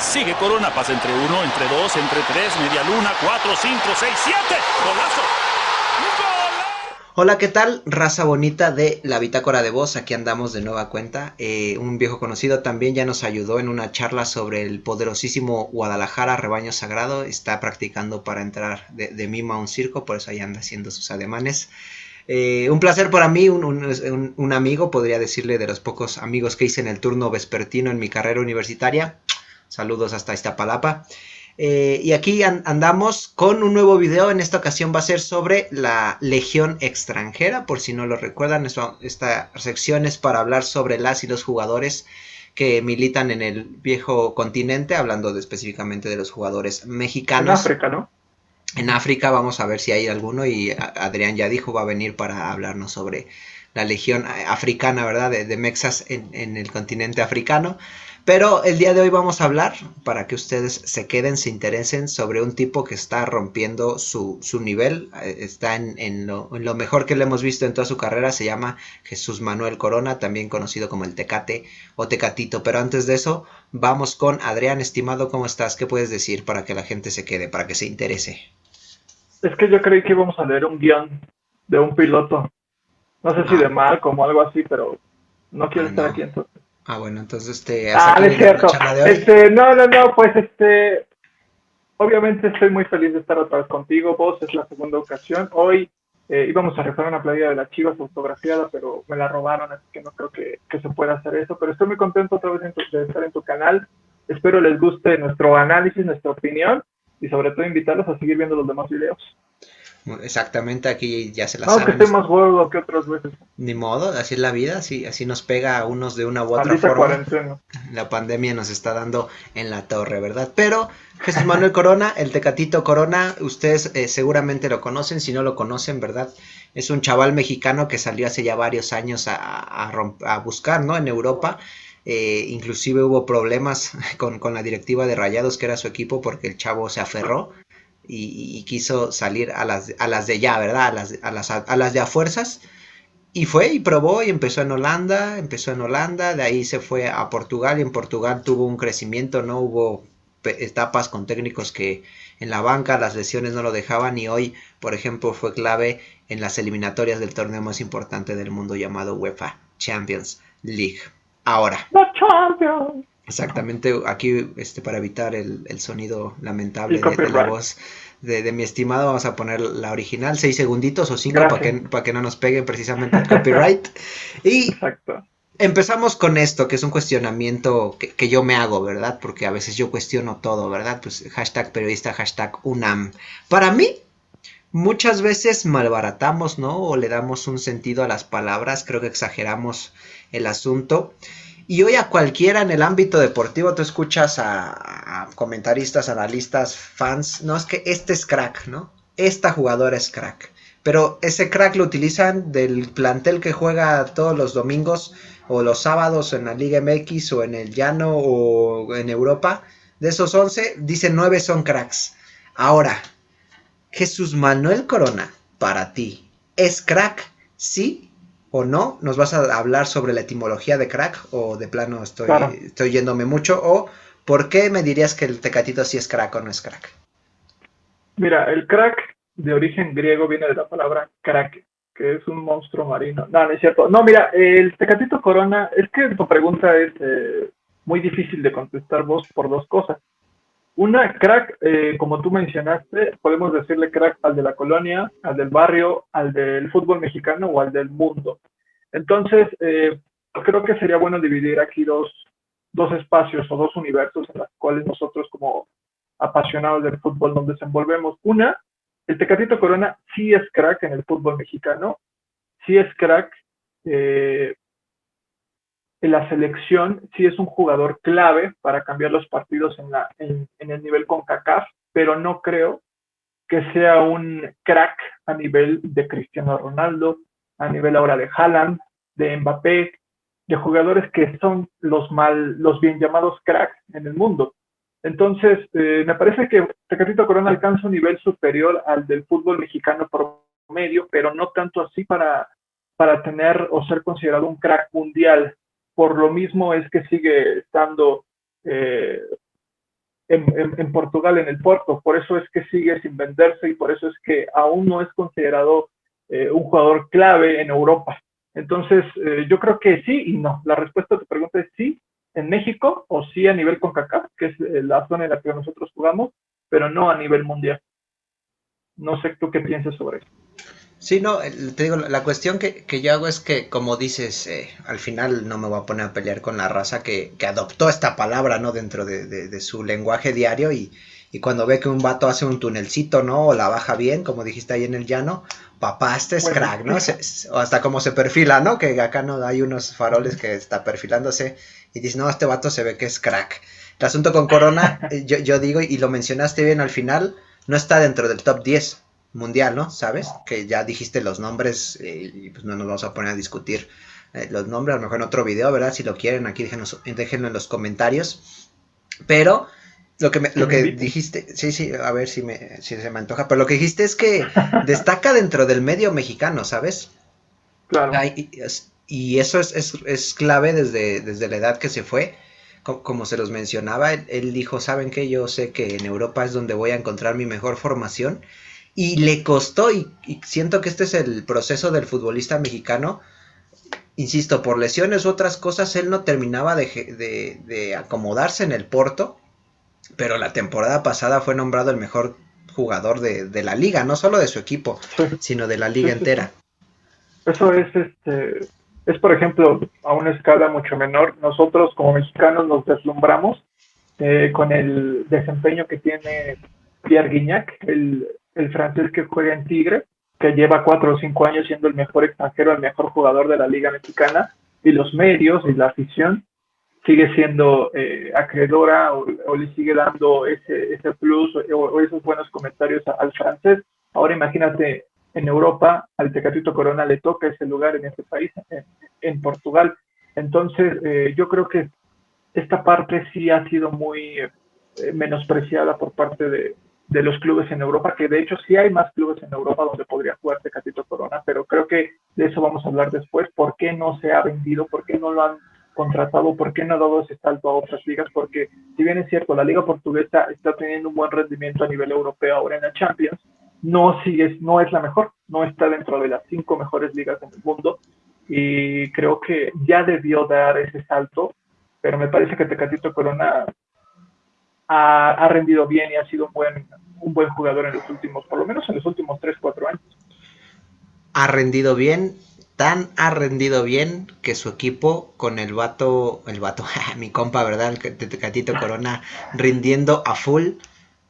Sigue Corona, pasa entre 1, entre 2, entre 3, media luna, 4, 5, 6, 7. ¡Golazo! Hola, ¿qué tal? Raza bonita de la Bitácora de Voz, aquí andamos de nueva cuenta. Un viejo conocido también ya nos ayudó en una charla sobre el poderosísimo Guadalajara, rebaño sagrado. Está practicando para entrar de mimo a un circo, por eso ahí anda haciendo sus ademanes. Un placer para mí, un amigo, podría decirle, de los pocos amigos que hice en el turno vespertino en mi carrera universitaria. Saludos hasta Iztapalapa. Y aquí andamos con un nuevo video. En esta ocasión va a ser sobre la Legión extranjera. Por si no lo recuerdan, esta sección es para hablar sobre las y los jugadores que militan en el viejo continente, hablando específicamente de los jugadores En mexicanos. África, ¿no? En África vamos a ver si hay alguno, y Adrián ya dijo, va a venir para hablarnos sobre la Legión africana, ¿verdad? De Mexas en el continente africano. Pero el día de hoy vamos a hablar, para que ustedes se queden, se interesen, sobre un tipo que está rompiendo su nivel. Está en lo mejor que le hemos visto en toda su carrera. Se llama Jesús Manuel Corona, también conocido como el Tecate o Tecatito. Pero antes de eso, vamos con Adrián. Estimado, ¿cómo estás? ¿Qué puedes decir para que la gente se quede, para que se interese? Es que yo creí que íbamos a leer un guión de un piloto. No sé si Ah, de Malcolm o algo así, pero no quiero estar no. aquí entonces. Bueno, entonces hasta No aquí es la cierto. charla de hoy. No, pues obviamente estoy muy feliz de estar otra vez contigo. Vos es la segunda ocasión. Hoy íbamos a rifar una playera de las Chivas autografiada, pero me la robaron, así que no creo que se pueda hacer eso. Pero estoy muy contento otra vez de estar en tu canal. Espero les guste nuestro análisis, nuestra opinión y sobre todo invitarlos a seguir viendo los demás videos. Exactamente, aquí ya se la No, que saben. esté más gordo que otras veces. Ni modo, así es la vida, así nos pega a unos de una u otra Maldita forma. cuarentena. La pandemia nos está dando en la torre, ¿verdad? Pero Jesús Manuel Corona, el Tecatito Corona, ustedes seguramente lo conocen. Si no lo conocen, ¿verdad? Es un chaval mexicano que salió hace ya varios años a buscar, ¿no? En Europa. Inclusive hubo problemas con la directiva de Rayados, que era su equipo, porque el chavo se aferró y quiso salir a las de ya, ¿verdad? A las de a fuerzas. Y fue y probó y empezó en Holanda, de ahí se fue a Portugal, y en Portugal tuvo un crecimiento. No hubo etapas con técnicos que en la banca las lesiones no lo dejaban, y hoy, por ejemplo, fue clave en las eliminatorias del torneo más importante del mundo llamado UEFA Champions League. Ahora, ¡The Champions! exactamente, aquí para evitar el sonido El lamentable de la copyright. voz de mi estimado, vamos a poner la original, 6 segunditos o 5 Gracias. para que no nos peguen precisamente el copyright. Y Exacto. empezamos con esto, que es un cuestionamiento que yo me hago, ¿verdad? Porque a veces yo cuestiono todo, ¿verdad? Pues hashtag periodista, hashtag UNAM. Para mí, muchas veces malbaratamos, ¿no? O le damos un sentido a las palabras, creo que exageramos el asunto. Y hoy a cualquiera en el ámbito deportivo, tú escuchas a comentaristas, analistas, fans, no, es que este es crack, ¿no? Esta jugadora es crack. Pero ese crack lo utilizan del plantel que juega todos los domingos o los sábados en la Liga MX o en el Llano o en Europa. De esos 11, dicen 9 son cracks. Ahora, Jesús Manuel Corona, para ti, ¿es crack? ¿Sí o no? ¿Nos vas a hablar sobre la etimología de crack, o de plano Claro. estoy yéndome mucho? ¿O por qué me dirías que el Tecatito sí es crack o no es crack? Mira, el crack de origen griego viene de la palabra crack, que es un monstruo marino. No, no es cierto. No, mira, el Tecatito Corona, es que tu pregunta es muy difícil de contestar vos por dos cosas. Una, crack, como tú mencionaste, podemos decirle crack al de la colonia, al del barrio, al del fútbol mexicano o al del mundo. Entonces, creo que sería bueno dividir aquí dos espacios o dos universos en los cuales nosotros como apasionados del fútbol nos desenvolvemos. Una, el Tecatito Corona sí es crack en el fútbol mexicano, sí es crack eh, en la selección, sí es un jugador clave para cambiar los partidos en el nivel CONCACAF, pero no creo que sea un crack a nivel de Cristiano Ronaldo, a nivel ahora de Haaland, de Mbappé, de jugadores que son los bien llamados cracks en el mundo. Entonces, me parece que Tecatito Corona alcanza un nivel superior al del fútbol mexicano promedio, pero no tanto así para tener o ser considerado un crack mundial. Por lo mismo es que sigue estando eh, en Portugal, en el Porto. Por eso es que sigue sin venderse y por eso es que aún no es considerado un jugador clave en Europa. Entonces, yo creo que sí y no. La respuesta a tu pregunta es sí en México o sí a nivel CONCACAF, que es la zona en la que nosotros jugamos, pero no a nivel mundial. No sé tú qué piensas sobre eso. Sí, no, te digo, la cuestión que yo hago es que, como dices, al final no me voy a poner a pelear con la raza que adoptó esta palabra, ¿no? Dentro de su lenguaje diario y cuando ve que un vato hace un tunelcito, ¿no? O la baja bien, como dijiste ahí en el llano, papá, este es Bueno, crack, ¿no? O hasta como se perfila, ¿no? Que acá no hay unos faroles que está perfilándose y dices, no, este vato se ve que es crack. El asunto con Corona, yo digo, y lo mencionaste bien al final, no está dentro del top 10 mundial, ¿no? ¿Sabes? Que ya dijiste los nombres y pues no nos vamos a poner a discutir los nombres, a lo mejor en otro video, ¿verdad? Si lo quieren, aquí déjenlo en los comentarios. Pero lo que dijiste, sí, sí, a ver si se me antoja, pero lo que dijiste es que destaca dentro del medio mexicano, ¿sabes? claro. Y eso es clave desde la edad que se fue. Como se los mencionaba, él dijo, ¿saben qué? Yo sé que en Europa es donde voy a encontrar mi mejor formación. Y le costó, y siento que este es el proceso del futbolista mexicano. Insisto, por lesiones u otras cosas, él no terminaba de acomodarse en el Porto, pero la temporada pasada fue nombrado el mejor jugador de la liga, no solo de su equipo, Sí, sino de la sí, liga sí, sí. entera. Eso es por ejemplo, a una escala mucho menor. Nosotros como mexicanos nos deslumbramos con el desempeño que tiene Pierre Guignac, el francés que juega en Tigre, que lleva 4 o 5 años siendo el mejor extranjero, el mejor jugador de la Liga Mexicana, y los medios y la afición sigue siendo acreedora o le sigue dando ese plus o esos buenos comentarios al francés. Ahora imagínate, en Europa, al Tecatito Corona le toca ese lugar en ese país, en Portugal. Entonces, yo creo que esta parte sí ha sido muy menospreciada por parte de los clubes en Europa, que de hecho sí hay más clubes en Europa donde podría jugar Tecatito Corona, pero creo que de eso vamos a hablar después. ¿Por qué no se ha vendido? ¿Por qué no lo han contratado? ¿Por qué no ha dado ese salto a otras ligas? Porque si bien es cierto, la liga portuguesa está teniendo un buen rendimiento a nivel europeo ahora en la Champions, no es la mejor, no está dentro de las 5 mejores ligas en el mundo y creo que ya debió dar ese salto, pero me parece que Tecatito Corona ha rendido bien y ha sido un buen jugador en los últimos, por lo menos en los últimos 3 4 años. Ha rendido bien, tan ha rendido bien que su equipo con el vato, mi compa, ¿verdad? El Tecatito Corona rindiendo a full,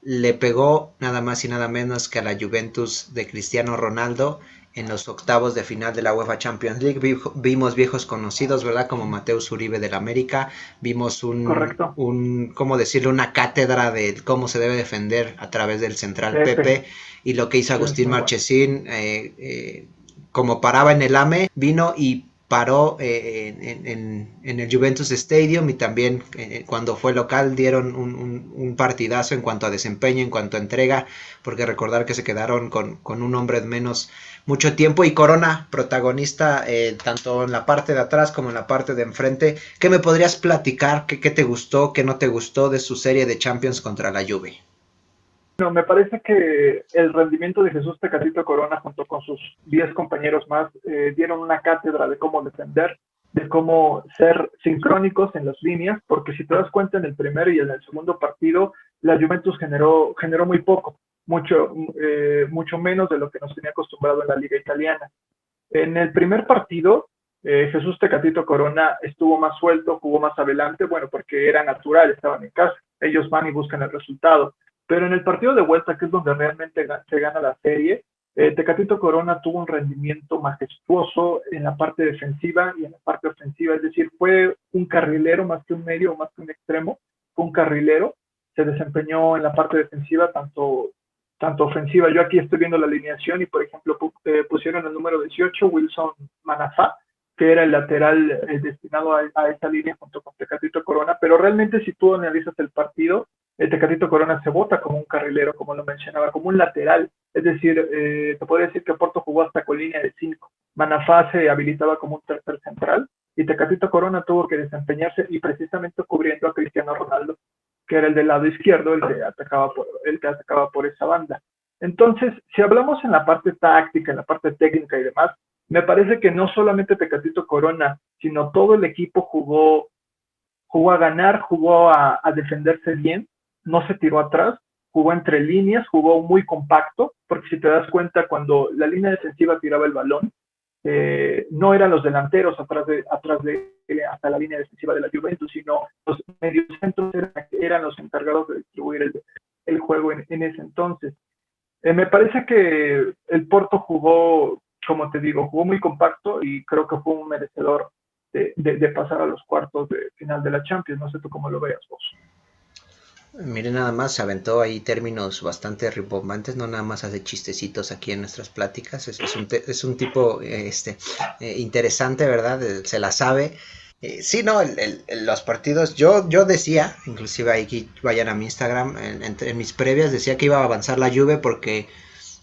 le pegó nada más y nada menos que a la Juventus de Cristiano Ronaldo en los octavos de final de la UEFA Champions League. Vimos viejos conocidos, ¿verdad? Como Mateus Uribe del América. Vimos Correcto. ¿cómo decirlo? Una cátedra de cómo se debe defender a través del central Pepe, Pepe. Y lo que hizo sí, es Agustín muy bueno. Marchesín, como paraba en el AME, vino y paró en el Juventus Stadium y también cuando fue local dieron un partidazo en cuanto a desempeño, en cuanto a entrega, porque recordar que se quedaron con un hombre menos mucho tiempo y Corona, protagonista tanto en la parte de atrás como en la parte de enfrente. ¿Qué me podrías platicar? ¿Qué te gustó, qué no te gustó de su serie de Champions contra la Juve? No, me parece que el rendimiento de Jesús Tecatito Corona junto con sus 10 compañeros más dieron una cátedra de cómo defender, de cómo ser sincrónicos en las líneas, porque si te das cuenta en el primer y en el segundo partido, la Juventus generó muy poco, mucho menos de lo que nos tenía acostumbrado en la liga italiana. En el primer partido, Jesús Tecatito Corona estuvo más suelto, jugó más adelante, bueno, porque era natural, estaban en casa, ellos van y buscan el resultado. Pero en el partido de vuelta, que es donde realmente se gana la serie, Tecatito Corona tuvo un rendimiento majestuoso en la parte defensiva y en la parte ofensiva, es decir, fue un carrilero más que un medio o más que un extremo, fue un carrilero, se desempeñó en la parte defensiva tanto ofensiva. Yo aquí estoy viendo la alineación y, por ejemplo, pusieron el número 18, Wilson Manafá, que era el lateral destinado a esa línea junto con Tecatito Corona, pero realmente si tú analizas el partido, el Tecatito Corona se vota como un carrilero, como lo mencionaba, como un lateral, es decir, te puedo decir que Porto jugó hasta con línea de 5, Manafá se habilitaba como un tercer central, y Tecatito Corona tuvo que desempeñarse y precisamente cubriendo a Cristiano Ronaldo, que era el del lado izquierdo, el que atacaba por esa banda. Entonces, si hablamos en la parte táctica, en la parte técnica y demás, me parece que no solamente Tecatito Corona, sino todo el equipo jugó a ganar, jugó a defenderse bien, no se tiró atrás, jugó entre líneas, jugó muy compacto, porque si te das cuenta, cuando la línea defensiva tiraba el balón, no eran los delanteros atrás de hasta la línea defensiva de la Juventus, sino los mediocentros eran los encargados de distribuir el juego en ese entonces. Me parece que el Porto jugó, como te digo, jugó muy compacto y creo que fue un merecedor de pasar a los cuartos de final de la Champions. No sé tú cómo lo veas vos. Miren, nada más se aventó ahí términos bastante rimbombantes, no nada más hace chistecitos aquí en nuestras pláticas, es un tipo interesante, ¿verdad? Se la sabe. Sí, no, los partidos, yo decía, inclusive ahí que vayan a mi Instagram, en mis previas decía que iba a avanzar la Juve porque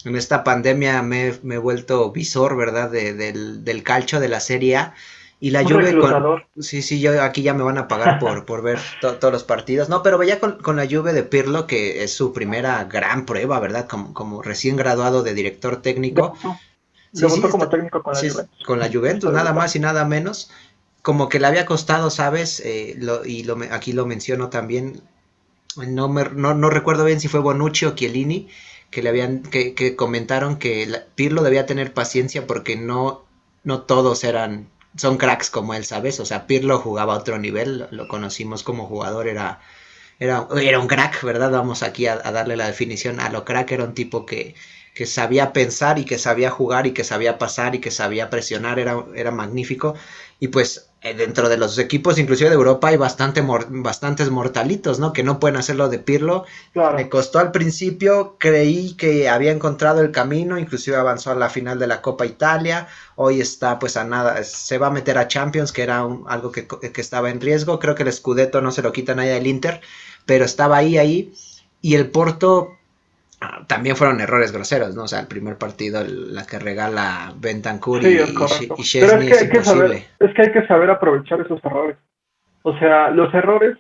en esta pandemia me he vuelto visor, ¿verdad? Del calcio de la Serie A. Y la Juve sí, yo aquí ya me van a pagar por ver todos los partidos. No, pero veía con la Juve de Pirlo, que es su primera gran prueba, ¿verdad? Como recién graduado de director técnico. Debutó como técnico con la Juventus. Con la Juventus, nada más y nada menos. Como que le había costado, ¿sabes? Aquí lo menciono también. No recuerdo bien si fue Bonucci o Chiellini, que comentaron que Pirlo debía tener paciencia porque no todos son cracks como él, ¿sabes? O sea, Pirlo jugaba a otro nivel, lo conocimos como jugador, era un crack, ¿verdad? Vamos aquí a darle la definición a lo crack, era un tipo que sabía pensar y que sabía jugar y que sabía pasar y que sabía presionar, era magnífico. Y pues dentro de los equipos, inclusive de Europa, hay bastantes mortalitos, ¿no? Que no pueden hacerlo de Pirlo. Claro. Me costó al principio, creí que había encontrado el camino, inclusive avanzó a la final de la Copa Italia. Hoy está pues a nada, se va a meter a Champions, que era algo que estaba en riesgo. Creo que el Scudetto no se lo quita nadie del Inter, pero estaba ahí. Y el Porto también fueron errores groseros, ¿no? O sea, el primer partido, la que regala Bentancur y Szczęsny es imposible. Es que hay que saber aprovechar esos errores. O sea, los errores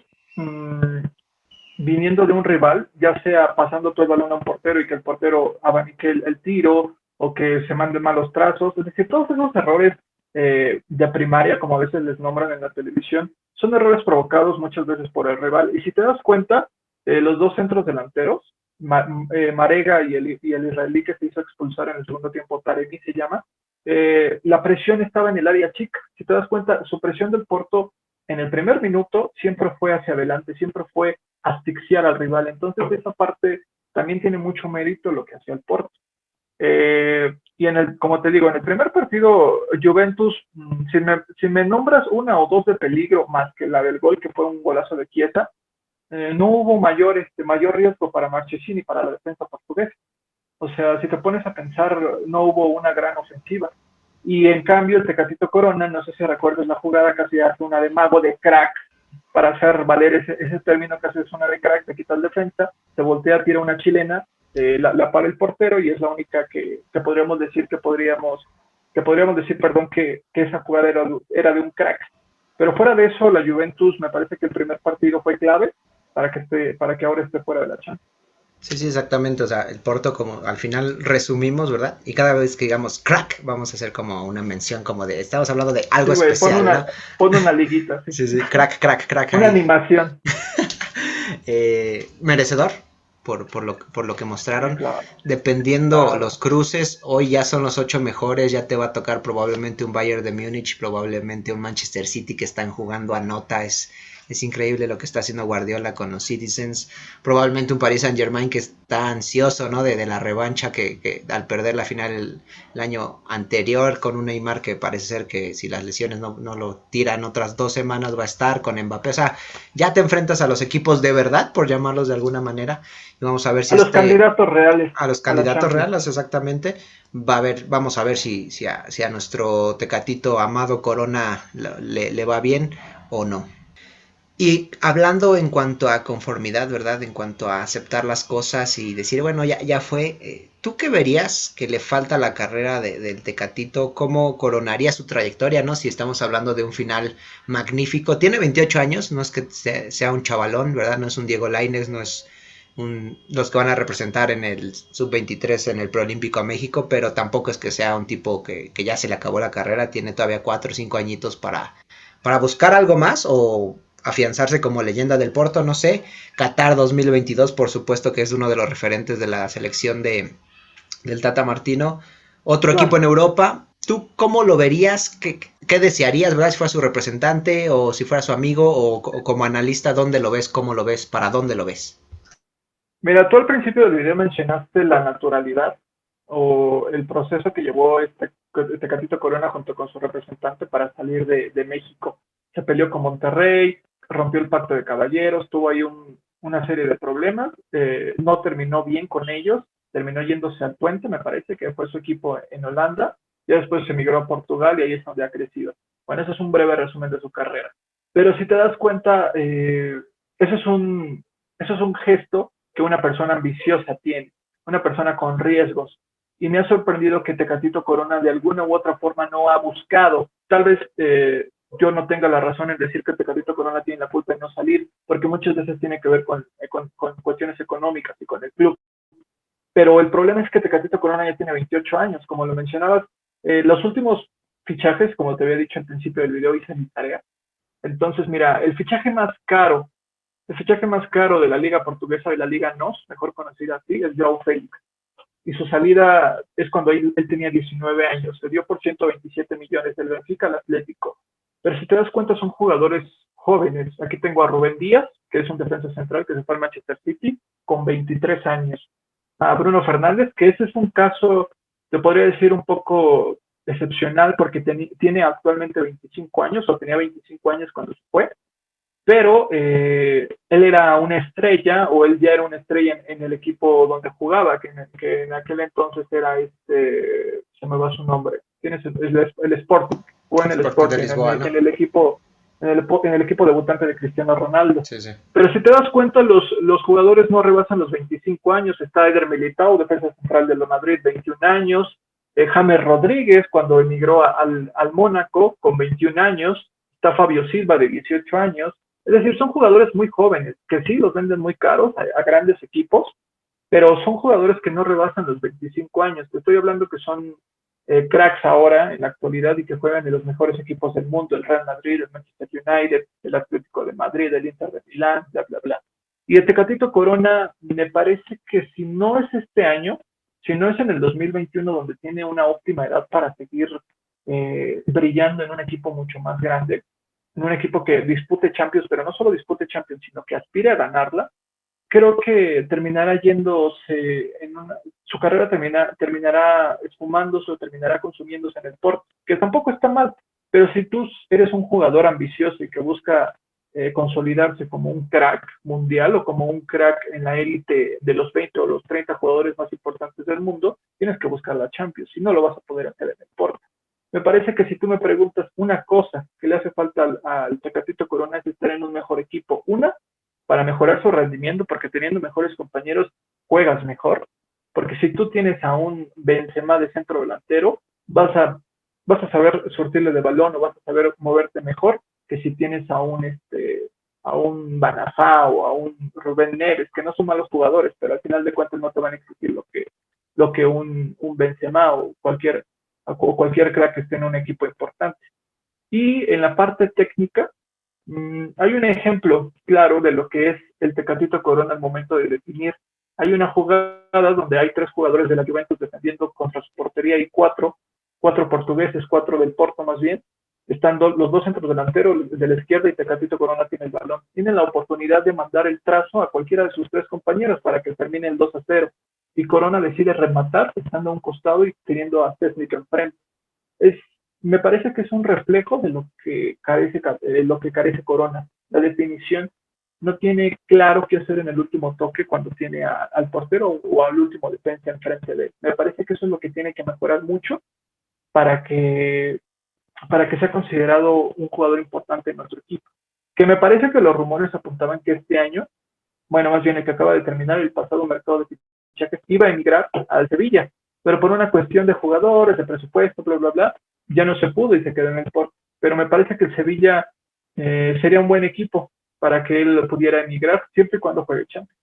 viniendo de un rival, ya sea pasando todo el balón a un portero y que el portero abanique el tiro o que se manden malos trazos, es decir, todos esos errores de primaria, como a veces les nombran en la televisión, son errores provocados muchas veces por el rival. Y si te das cuenta, los dos centros delanteros, Marega y el israelí que se hizo expulsar en el segundo tiempo, Taremi se llama, la presión estaba en el área chica. Si te das cuenta, su presión del Porto en el primer minuto siempre fue hacia adelante, siempre fue asfixiar al rival. Entonces esa parte también tiene mucho mérito lo que hacía el Porto. Y como te digo, en el primer partido Juventus, si me nombras una o dos de peligro más que la del gol, que fue un golazo de Chiesa, no hubo mayor riesgo para Marchesín y para la defensa portuguesa. O sea, si te pones a pensar, no hubo una gran ofensiva. Y en cambio, el Tecatito Corona, no sé si recuerdas la jugada, casi hace una de mago, de crack, para hacer valer ese término, casi es una de crack, te quita el defensa, se voltea, tira una chilena, la para el portero y es la única que podríamos decir que esa jugada era de un crack. Pero fuera de eso, la Juventus, me parece que el primer partido fue clave para que ahora esté fuera de la Champions. Sí, exactamente. O sea, el Porto, como al final resumimos, ¿verdad? Y cada vez que digamos crack, vamos a hacer como una mención, como de, estamos hablando de algo especial. Pon una liguita. Sí, crack. Una animación. Merecedor, por lo que mostraron. Claro. Dependiendo los cruces, hoy ya son los 8 mejores, ya te va a tocar probablemente un Bayern de Múnich, probablemente un Manchester City que están jugando a nota. Es increíble lo que está haciendo Guardiola con los Citizens. Probablemente un Paris Saint-Germain que está ansioso, ¿no? De la revancha que al perder la final el año anterior con un Neymar que parece ser que si las lesiones no lo tiran otras 2 semanas va a estar con Mbappé. O sea, ya te enfrentas a los equipos de verdad, por llamarlos de alguna manera. Y vamos a ver si a los candidatos reales. A los candidatos reales, exactamente. Vamos a ver si a nuestro Tecatito amado Corona le va bien o no. Y hablando en cuanto a conformidad, ¿verdad? En cuanto a aceptar las cosas y decir, bueno, ya fue. ¿Tú qué verías que le falta a la carrera del Tecatito? ¿Cómo coronaría su trayectoria, no? Si estamos hablando de un final magnífico. Tiene 28 años, no es que sea un chavalón, ¿verdad? No es un Diego Lainez, no es los que van a representar en el sub-23 en el Proolímpico a México, pero tampoco es que sea un tipo que ya se le acabó la carrera, tiene todavía 4 o 5 añitos para buscar algo más o afianzarse como leyenda del Porto, no sé. Qatar 2022, por supuesto que es uno de los referentes de la selección del Tata Martino. Otro equipo Claro. en Europa. ¿Tú cómo lo verías? ¿Qué desearías, verdad? Si fuera su representante o si fuera su amigo o como analista, ¿dónde lo ves? ¿Cómo lo ves? ¿Para dónde lo ves? Mira, tú al principio del video mencionaste la naturalidad o el proceso que llevó este Catito Corona junto con su representante para salir de México. Se peleó con Monterrey, rompió el pacto de caballeros, tuvo ahí una serie de problemas, no terminó bien con ellos, terminó yéndose al Puente, me parece que fue su equipo en Holanda, y después se emigró a Portugal y ahí es donde ha crecido. Bueno, eso es un breve resumen de su carrera. Pero si te das cuenta, eso es eso es un gesto que una persona ambiciosa tiene, una persona con riesgos. Y me ha sorprendido que Tecatito Corona de alguna u otra forma no ha buscado. Tal vez yo no tenga la razón en decir que Tecatito Corona tiene la culpa de no salir, porque muchas veces tiene que ver con cuestiones económicas y con el club. Pero el problema es que Tecatito Corona ya tiene 28 años, como lo mencionabas. Los últimos fichajes, como te había dicho al principio del video, hice mi tarea. Entonces, mira, el fichaje más caro de la liga portuguesa, de la liga NOS, mejor conocida así, es João Félix. Y su salida es cuando él tenía 19 años. Se dio por 127 millones del Benfica al Atlético. Pero si te das cuenta, son jugadores jóvenes. Aquí tengo a Rubén Díaz, que es un defensa central que se fue al Manchester City, con 23 años. A Bruno Fernández, que ese es un caso, te podría decir, un poco excepcional, porque tiene actualmente 25 años, o tenía 25 años cuando se fue, pero él era una estrella, o él ya era una estrella en el equipo donde jugaba, que en aquel entonces era se me va su nombre, tienes el Sporting, jugó en el Sporting de Sporting, Lisboa, ¿no? en el equipo, en el equipo debutante de Cristiano Ronaldo. Sí, sí. Pero si te das cuenta, los jugadores no rebasan los 25 años. Está Eder Militao, defensa central de la Madrid, 21 años. James Rodríguez, cuando emigró al Mónaco, con 21 años. Está Fabio Silva, de 18 años. Es decir, son jugadores muy jóvenes, que sí los venden muy caros a grandes equipos, pero son jugadores que no rebasan los 25 años. Te estoy hablando que son cracks ahora, en la actualidad, y que juegan en los mejores equipos del mundo, el Real Madrid, el Manchester United, el Atlético de Madrid, el Inter de Milán, bla, bla, bla. Y el Tecatito Corona, me parece que si no es este año, si no es en el 2021, donde tiene una óptima edad para seguir brillando en un equipo mucho más grande, en un equipo que dispute Champions, pero no solo dispute Champions, sino que aspire a ganarla, creo que terminará yéndose su carrera terminará esfumándose o terminará consumiéndose en el Porto, que tampoco está mal, pero si tú eres un jugador ambicioso y que busca consolidarse como un crack mundial o como un crack en la élite de los 20 o los 30 jugadores más importantes del mundo, tienes que buscar la Champions, si no lo vas a poder hacer en el Porto. Me parece que si tú me preguntas una cosa que le hace falta al Tecatito Corona es estar en un mejor equipo. Una, para mejorar su rendimiento, porque teniendo mejores compañeros juegas mejor. Porque si tú tienes a un Benzema de centro delantero, vas a saber surtirle de balón o vas a saber moverte mejor que si tienes a un Banafá o a un Rubén Neves, que no son malos jugadores, pero al final de cuentas no te van a exigir lo que un Benzema o cualquier crack que esté en un equipo importante. Y en la parte técnica, hay un ejemplo claro de lo que es el Tecatito Corona al momento de definir. Hay una jugada donde hay 3 jugadores de la Juventus defendiendo contra su portería y 4 portugueses, 4 del Porto más bien. Están los 2 centros delanteros de la izquierda y Tecatito Corona tiene el balón. Tienen la oportunidad de mandar el trazo a cualquiera de sus 3 compañeros para que termine el 2-0. Y Corona decide rematar estando a un costado y teniendo a Szczęsny enfrente. Me parece que es un reflejo de lo que carece Corona. La definición no tiene claro qué hacer en el último toque cuando tiene al portero o al último defensa enfrente de él. Me parece que eso es lo que tiene que mejorar mucho para que sea considerado un jugador importante en nuestro equipo. que me parece que los rumores apuntaban que este año, bueno, más bien el que acaba de terminar el pasado mercado de fichajes, iba a emigrar al Sevilla, pero por una cuestión de jugadores, de presupuesto, bla, bla, bla, ya no se pudo y se quedó en el Porto. Pero me parece que el Sevilla sería un buen equipo para que él pudiera emigrar siempre y cuando juegue Champions.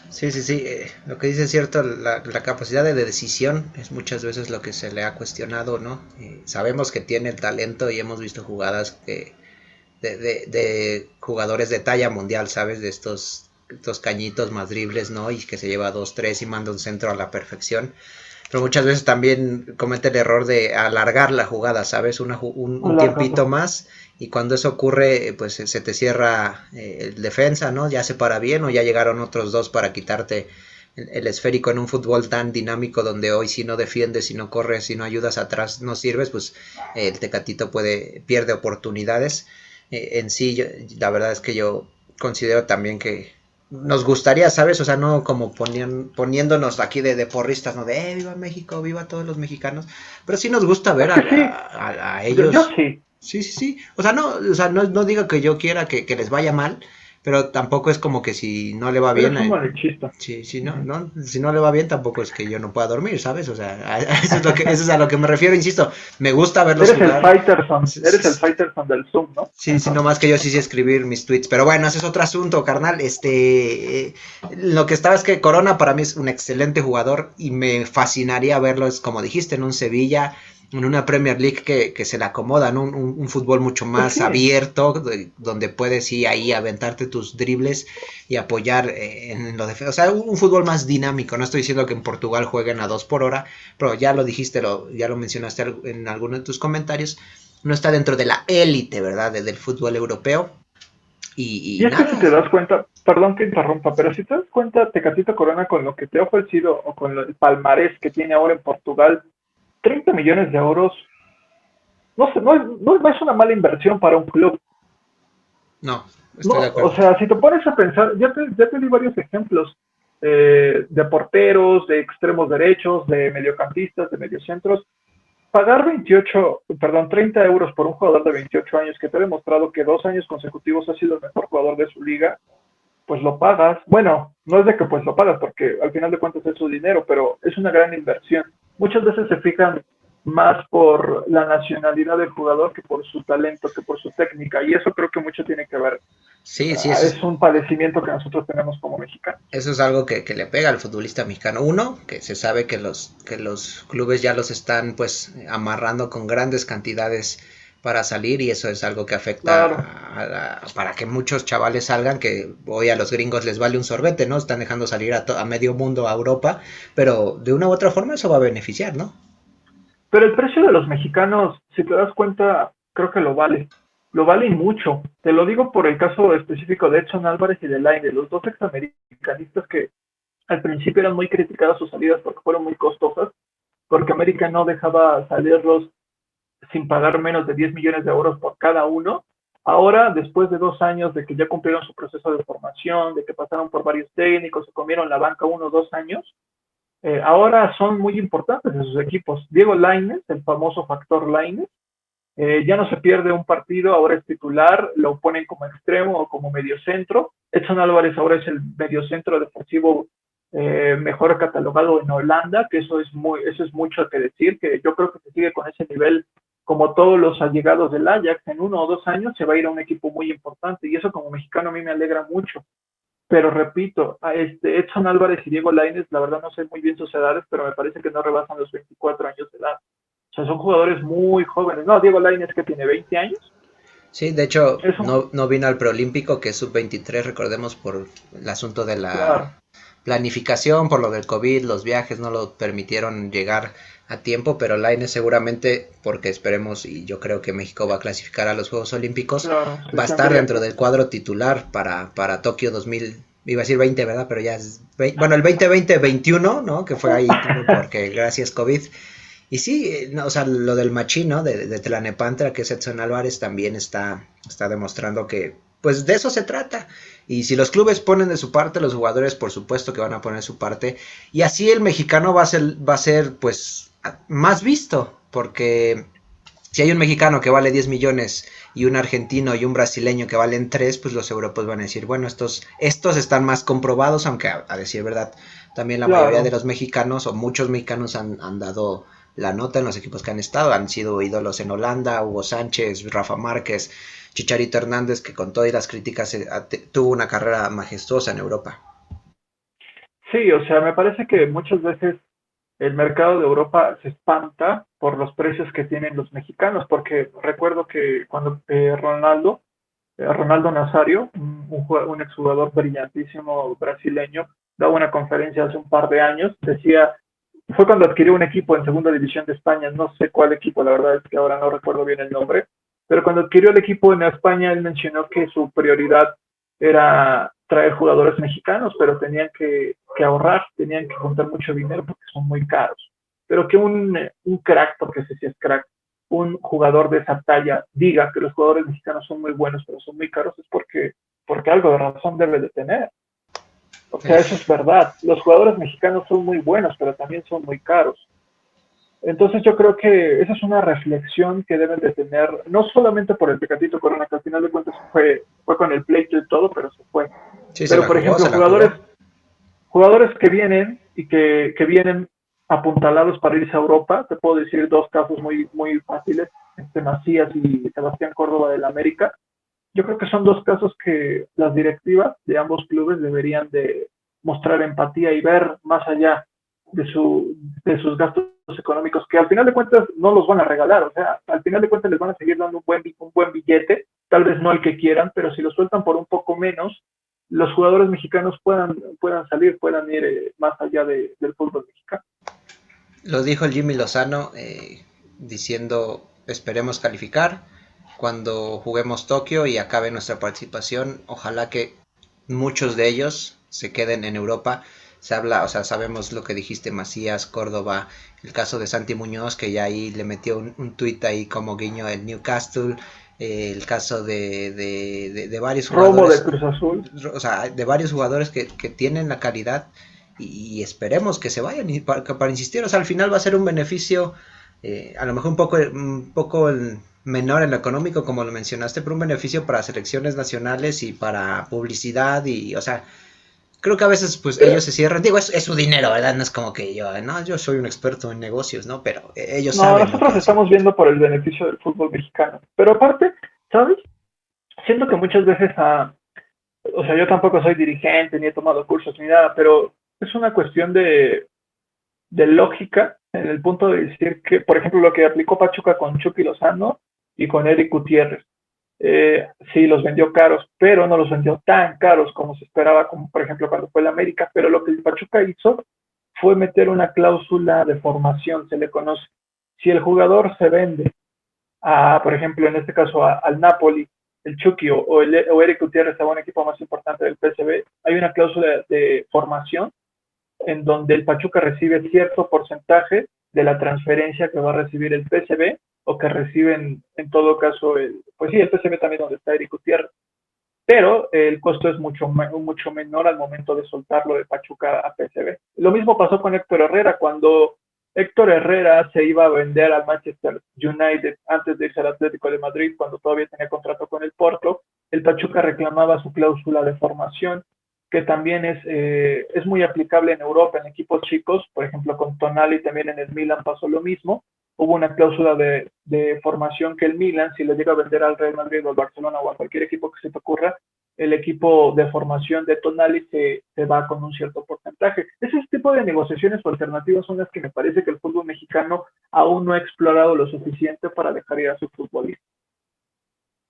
Sí, sí, sí, lo que dice es cierto, la capacidad de decisión es muchas veces lo que se le ha cuestionado, ¿no? Sabemos que tiene el talento y hemos visto jugadas de jugadores de talla mundial, ¿sabes? De estos cañitos más dribles, ¿no? Y que se lleva 2, 3 y manda un centro a la perfección. Pero muchas veces también comete el error de alargar la jugada, ¿sabes? Un tiempito más, y cuando eso ocurre, pues se te cierra el defensa, ¿no? Ya se para bien o ya llegaron otros dos para quitarte el esférico en un fútbol tan dinámico donde hoy si no defiendes, si no corres, si no ayudas atrás, no sirves, pues el Tecatito pierde oportunidades. En sí, la verdad es que yo considero también que nos gustaría, ¿sabes? O sea, no como poniéndonos aquí de porristas, ¿no? De viva México, viva todos los mexicanos. Pero sí nos gusta ver a ellos. Yo sí. Sí, sí, sí. O sea, no digo que yo quiera que les vaya mal, pero tampoco es como que si no le va bien. Es un malechista. Sí, sí, no, si no le va bien tampoco es que yo no pueda dormir, ¿sabes? O sea, eso es a lo que me refiero, insisto. Me gusta verlos jugar. Eres el Fighterson del Zoom, ¿no? Sí, sí, nomás que yo sí sé escribir mis tweets. Pero bueno, ese es otro asunto, carnal. Lo que estaba es que Corona para mí es un excelente jugador y me fascinaría verlo, es como dijiste, en un Sevilla, en una Premier League que se le acomoda, ¿no? Un fútbol mucho más abierto, donde puedes ir ahí aventarte tus dribles y apoyar en lo defensa. O sea, un fútbol más dinámico. No estoy diciendo que en Portugal jueguen a 2 por hora, pero ya lo dijiste, ya lo mencionaste en alguno de tus comentarios. No está dentro de la élite, ¿verdad? Del fútbol europeo. Y es que si te das cuenta, perdón que interrumpa, pero si te das cuenta, Tecatito Corona con lo que te ha ofrecido o con el palmarés que tiene ahora en Portugal, 30 millones de euros, no es una mala inversión para un club. No, estoy de acuerdo. O sea, si te pones a pensar, ya te di varios ejemplos de porteros, de extremos derechos, de mediocampistas, de mediocentros. Pagar 30 euros por un jugador de 28 años que te ha demostrado que 2 años consecutivos ha sido el mejor jugador de su liga, pues lo pagas. Bueno, no es de que pues lo pagas porque al final de cuentas es su dinero, pero es una gran inversión. Muchas veces se fijan más por la nacionalidad del jugador que por su talento, que por su técnica, y eso creo que mucho tiene que ver. Sí, sí, es un padecimiento que nosotros tenemos como mexicanos. Eso es algo que le pega al futbolista mexicano. Uno, que se sabe que los clubes ya los están pues amarrando con grandes cantidades para salir, y eso es algo que afecta para que muchos chavales salgan, que hoy a los gringos les vale un sorbete, ¿no? Están dejando salir a medio mundo a Europa, pero de una u otra forma eso va a beneficiar, ¿no? Pero el precio de los mexicanos, si te das cuenta, creo que lo vale y mucho. Te lo digo por el caso específico de Edson Álvarez y de Lainez, los dos examericanistas que al principio eran muy criticadas sus salidas porque fueron muy costosas, porque América no dejaba salirlos sin pagar menos de 10 millones de euros por cada uno. Ahora, después de 2 años de que ya cumplieron su proceso de formación, de que pasaron por varios técnicos, se comieron la banca 1 o 2 años, ahora son muy importantes en sus equipos. Diego Lainez, el famoso factor Lainez, ya no se pierde un partido, ahora es titular, lo ponen como extremo o como mediocentro. Edson Álvarez ahora es el mediocentro defensivo mejor catalogado en Holanda, que eso es mucho que decir, que yo creo que se sigue con ese nivel como todos los allegados del Ajax, en 1 o 2 años se va a ir a un equipo muy importante, y eso como mexicano a mí me alegra mucho. Pero repito, Edson Álvarez y Diego Lainez, la verdad no sé muy bien sus edades, pero me parece que no rebasan los 24 años de edad. O sea, son jugadores muy jóvenes. No, Diego Lainez, que tiene 20 años. Sí, de hecho, no vino al preolímpico, que es sub-23, recordemos, por el asunto de la planificación, por lo del COVID, los viajes no lo permitieron llegar a tiempo, pero Lainez seguramente, porque esperemos, y yo creo que México va a clasificar a los Juegos Olímpicos, va a estar dentro del cuadro titular para Tokio 2000, iba a decir 20, ¿verdad? Pero ya es, bueno, el 2020-21, ¿no? Que fue ahí, porque gracias COVID. Y sí, o sea, lo del machín, ¿no? De Tlalnepantla, que es Edson Álvarez, también está demostrando que, pues, de eso se trata. Y si los clubes ponen de su parte, los jugadores, por supuesto que van a poner de su parte. Y así el mexicano va a ser pues, más visto, porque Si hay un mexicano que vale 10 millones y un argentino y un brasileño que valen 3, pues los europeos van a decir, bueno, estos están más comprobados, aunque a decir verdad, también la mayoría de Claro. los mexicanos o muchos mexicanos han dado la nota en los equipos que han estado, han sido ídolos en Holanda, Hugo Sánchez, Rafa Márquez, Chicharito Hernández, que con todas las críticas tuvo una carrera majestuosa en Europa. Sí, o sea, me parece que muchas veces el mercado de Europa se espanta por los precios que tienen los mexicanos, porque recuerdo que cuando Ronaldo Nazario, un exjugador brillantísimo brasileño, daba una conferencia hace un par de años, decía, fue cuando adquirió un equipo en segunda división de España, no sé cuál equipo, la verdad es que ahora no recuerdo bien el nombre, pero cuando adquirió el equipo en España, él mencionó que su prioridad era traer jugadores mexicanos, pero tenían que ahorrar, tenían que juntar mucho dinero porque son muy caros. Pero que un crack, porque ese sí es crack, un jugador de esa talla diga que los jugadores mexicanos son muy buenos, pero son muy caros, es porque algo de razón debe de tener. O sea, eso es verdad. Los jugadores mexicanos son muy buenos, pero también son muy caros. Entonces yo creo que esa es una reflexión que deben de tener, no solamente por el Tecatito Corona, que al final de cuentas fue con el pleito y todo, pero se fue. Sí, se Pero la por jugó, ejemplo, se la jugó. jugadores que vienen y que vienen apuntalados para irse a Europa, te puedo decir dos casos muy fáciles, Macías y Sebastián Córdoba del América. Yo creo que son dos casos que las directivas de ambos clubes deberían de mostrar empatía y ver más allá de, de sus gastos económicos, que al final de cuentas no los van a regalar, o sea, al final de cuentas les van a seguir dando un buen billete, tal vez no el que quieran, pero si lo sueltan por un poco menos, los jugadores mexicanos puedan salir, puedan ir más allá del fútbol mexicano. Lo dijo el Jimmy Lozano diciendo esperemos calificar cuando juguemos Tokio y acabe nuestra participación. Ojalá que muchos de ellos se queden en Europa. Se habla, o sea, sabemos lo que dijiste, Macías, Córdoba, el caso de Santi Muñoz, que ya ahí le metió un tuit ahí como guiño el Newcastle, el caso de varios Romo de jugadores, Cruz Azul. o sea, de varios jugadores que tienen la calidad y esperemos que se vayan y para insistir, o sea, al final va a ser un beneficio a lo mejor un poco menor en lo económico como lo mencionaste, pero un beneficio para selecciones nacionales y para publicidad y, o sea, creo que a veces pues ellos se cierran, digo, es su dinero, ¿verdad? No es como que yo, no, yo soy un experto en negocios, ¿no? Pero ellos No, saben lo que nosotros hacen. estamos viendo por el beneficio del fútbol mexicano. Pero aparte, ¿sabes? Siento que muchas veces, o sea, yo tampoco soy dirigente, ni he tomado cursos, ni nada, pero es una cuestión de lógica en el punto de decir que, por ejemplo, lo que aplicó Pachuca con Chucky Lozano y con Eric Gutiérrez. Sí, los vendió caros, pero no los vendió tan caros como se esperaba, como por ejemplo cuando fue el América, pero lo que el Pachuca hizo fue meter una cláusula de formación, se le conoce. Si el jugador se vende por ejemplo, en este caso al Napoli, el Chucky o Eric Gutiérrez a un equipo más importante del PSV, hay una cláusula de formación en donde el Pachuca recibe cierto porcentaje de la transferencia que va a recibir el PSV o que reciben en todo caso pues sí, el PSV también donde está Eric Gutiérrez, pero el costo es mucho menor al momento de soltarlo de Pachuca a PSV. Lo mismo pasó con Héctor Herrera cuando Héctor Herrera se iba a vender al Manchester United antes de irse al Atlético de Madrid, cuando todavía tenía contrato con el Porto. El Pachuca reclamaba su cláusula de formación, que también es muy aplicable en Europa, en equipos chicos. Por ejemplo, con Tonali también en el Milan pasó lo mismo. Hubo una cláusula de formación que el Milan, si le llega a vender al Real Madrid o al Barcelona o a cualquier equipo que se te ocurra, el equipo de formación de Tonali se va con un cierto porcentaje. Ese tipo de negociaciones o alternativas son las que me parece que el fútbol mexicano aún no ha explorado lo suficiente para dejar ir a su futbolista.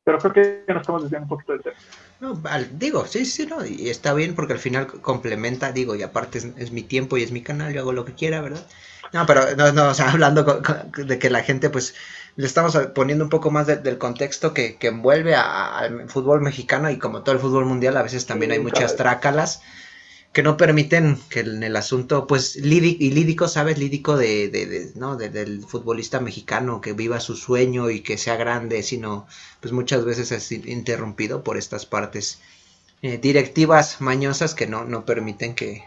Pero creo que nos estamos desviando un poquito del tema. No, digo, sí, sí, no, y está bien porque al final complementa, digo, y aparte es mi tiempo y es mi canal, yo hago lo que quiera, ¿verdad? No, pero no, o sea, hablando de que la gente, pues, le estamos poniendo un poco más del contexto que envuelve al fútbol mexicano y como todo el fútbol mundial, a veces también hay Sí, muchas caray. trácalas que no permiten que en el asunto, pues, lídico, ¿sabes? Lídico ¿no? Del futbolista mexicano que viva su sueño y que sea grande, sino, pues, muchas veces es interrumpido por estas partes directivas mañosas que no permiten que,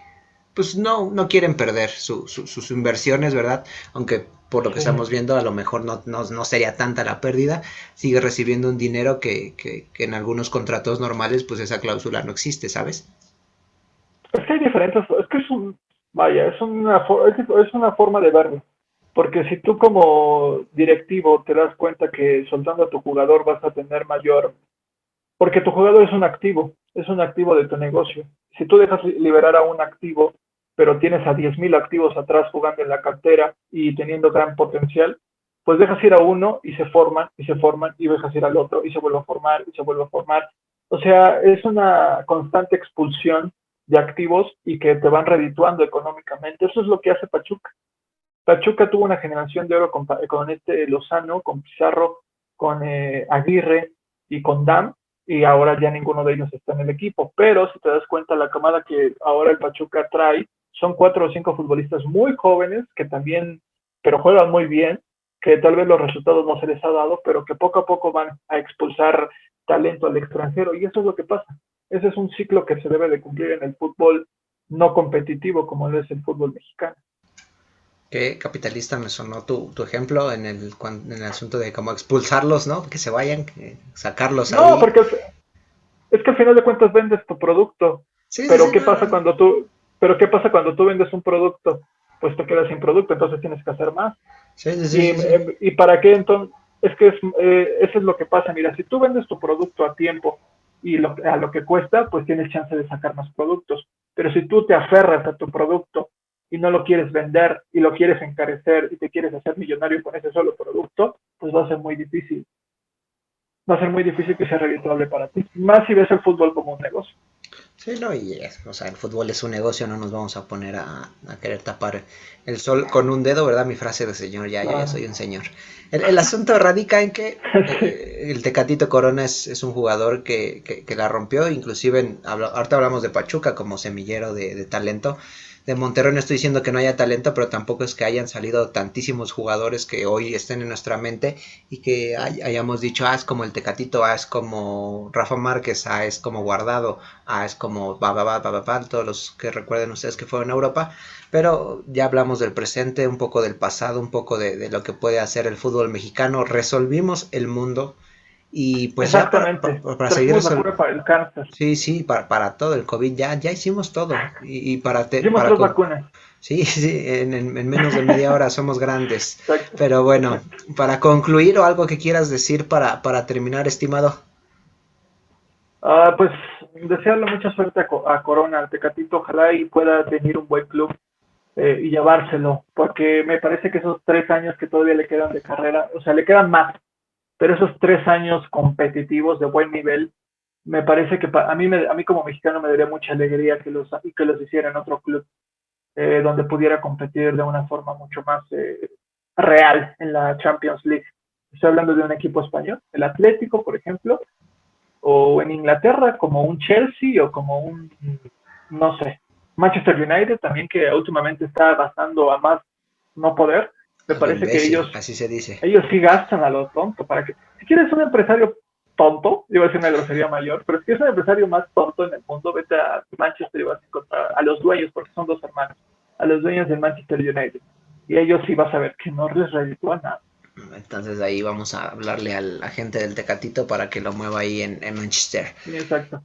pues, no quieren perder sus inversiones, ¿verdad? Aunque por lo que Sí. estamos viendo, a lo mejor no sería tanta la pérdida, sigue recibiendo un dinero que en algunos contratos normales, pues esa cláusula no existe, ¿sabes? Es que hay diferentes, es que es un, vaya, es una forma de verlo. Porque si tú como directivo te das cuenta que soltando a tu jugador vas a tener mayor, porque tu jugador es un activo de tu negocio. Si tú dejas liberar a un activo, pero tienes a 10,000 activos atrás jugando en la cartera y teniendo gran potencial, pues dejas ir a uno y se forman y se forman y dejas ir al otro y se vuelve a formar y se vuelve a formar. O sea, es una constante expulsión de activos y que te van redituando económicamente. Eso es lo que hace Pachuca. Pachuca tuvo una generación de oro con este Lozano, con Pizarro, con Aguirre y con Dam, y ahora ya ninguno de ellos está en el equipo. Pero si te das cuenta, la camada que ahora el Pachuca trae son 4 o 5 futbolistas muy jóvenes que también, pero juegan muy bien, que tal vez los resultados no se les ha dado, pero que poco a poco van a expulsar talento al extranjero, y eso es lo que pasa. Ese es un ciclo que se debe de cumplir en el fútbol no competitivo como lo es el fútbol mexicano. Qué capitalista me sonó tu ejemplo en el asunto de cómo expulsarlos, ¿no? Que se vayan, sacarlos No, ahí. porque es que al final de cuentas vendes tu producto, Sí, sí, pero sí, ¿qué no, pasa no. cuando tú, pero qué pasa cuando tú vendes un producto? Pues te quedas sin producto, entonces tienes que hacer más. Sí, sí, sí, Y, sí, sí. y para qué entonces, eso es lo que pasa. Mira, si tú vendes tu producto a tiempo y a lo que cuesta, pues tienes chance de sacar más productos. Pero si tú te aferras a tu producto y no lo quieres vender y lo quieres encarecer y te quieres hacer millonario con ese solo producto, pues va a ser muy difícil. Va a ser muy difícil que sea redituable para ti. Más si ves el fútbol como un negocio. Sí, no, o sea, el fútbol es un negocio, no nos vamos a poner a querer tapar el sol con un dedo, ¿verdad? Mi frase de señor, ya, yo ya Claro. soy un señor. El asunto radica en que Sí. el Tecatito Corona es un jugador que la rompió, inclusive, ahorita hablamos de Pachuca como semillero de talento. De Monterrey no estoy diciendo que no haya talento, pero tampoco es que hayan salido tantísimos jugadores que hoy estén en nuestra mente y que hayamos dicho, es como el Tecatito, es como Rafa Márquez, es como Guardado, es como todos los que recuerden ustedes que fueron a Europa, pero ya hablamos del presente, un poco del pasado, un poco de lo que puede hacer el fútbol mexicano, resolvimos el mundo y pues ya Exactamente. para seguir Trajimos la resolviendo. cura para el cáncer. Sí, sí, para todo el COVID ya hicimos todo. Y Hicimos 3 vacunas. sí, sí, en menos de media hora somos grandes. Exacto. Pero bueno, Exacto. para concluir o algo que quieras decir para terminar, estimado. Pues desearle mucha suerte a Corona, al Tecatito. Ojalá y pueda venir un buen club y llevárselo. Porque me parece que esos 3 años que todavía le quedan de carrera, o sea, le quedan más. Pero esos 3 años competitivos de buen nivel, me parece que a mí como mexicano me daría mucha alegría que los hiciera en otro club. Donde pudiera competir de una forma mucho más real en la Champions League. Estoy hablando de un equipo español, el Atlético, por ejemplo, o en Inglaterra como un Chelsea o como un, no sé, Manchester United también, que últimamente está gastando a más no poder. Me A lo parece que imbécil, así se dice. ellos sí gastan a lo tonto. Para que, si quieres un empresario tonto, iba a decir una grosería mayor, pero si quieres un empresario más tonto en el mundo, vete a Manchester y vas a encontrar a los dueños, porque son dos hermanos, a los dueños del Manchester United. Y ellos sí vas a ver que no les reditúa nada. Entonces ahí vamos a hablarle al agente del Tecatito para que lo mueva ahí en Manchester. Sí, exacto.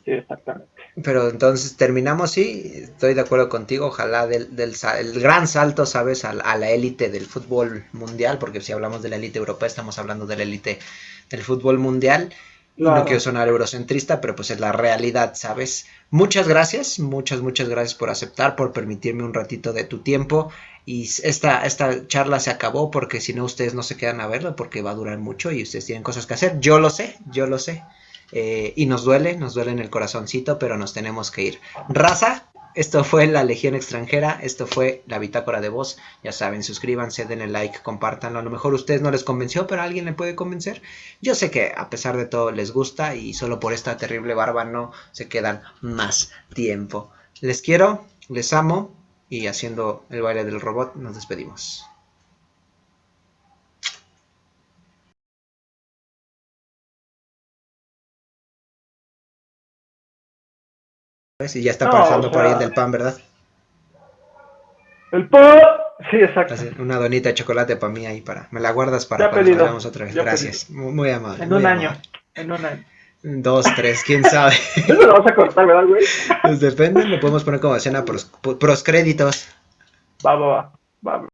Sí, exactamente. Pero entonces terminamos, sí, estoy de acuerdo contigo, ojalá el gran salto, ¿sabes? A la élite del fútbol mundial, porque si hablamos de la élite europea, estamos hablando de la élite del fútbol mundial, y no quiero Claro. sonar eurocentrista, pero pues es la realidad, ¿sabes? Muchas gracias, muchas gracias por aceptar, por permitirme un ratito de tu tiempo, y esta charla se acabó, porque si no ustedes no se quedan a verlo, porque va a durar mucho y ustedes tienen cosas que hacer, yo lo sé. Y nos duele en el corazoncito, pero nos tenemos que ir. Raza, esto fue la Legión Extranjera, esto fue la Bitácora de Voz. Ya saben, suscríbanse, denle like, compártanlo. A lo mejor a ustedes no les convenció, pero a alguien le puede convencer. Yo sé que a pesar de todo les gusta y solo por esta terrible barba no se quedan más tiempo. Les quiero, les amo y haciendo el baile del robot nos despedimos. ¿Ves? Y ya está No, o pasando por ahí el del sea, pan, ¿verdad? el POT Sí, exacto. Una donita de chocolate para mí ahí, me la guardas para Ya cuando pedido. salgamos otra vez. Ya Gracias, muy amable. En muy un año. amable. En un año. 2, 3, quién sabe. Eso lo vas a cortar, ¿verdad, güey? Pues depende, lo podemos poner como escena pros créditos. Va.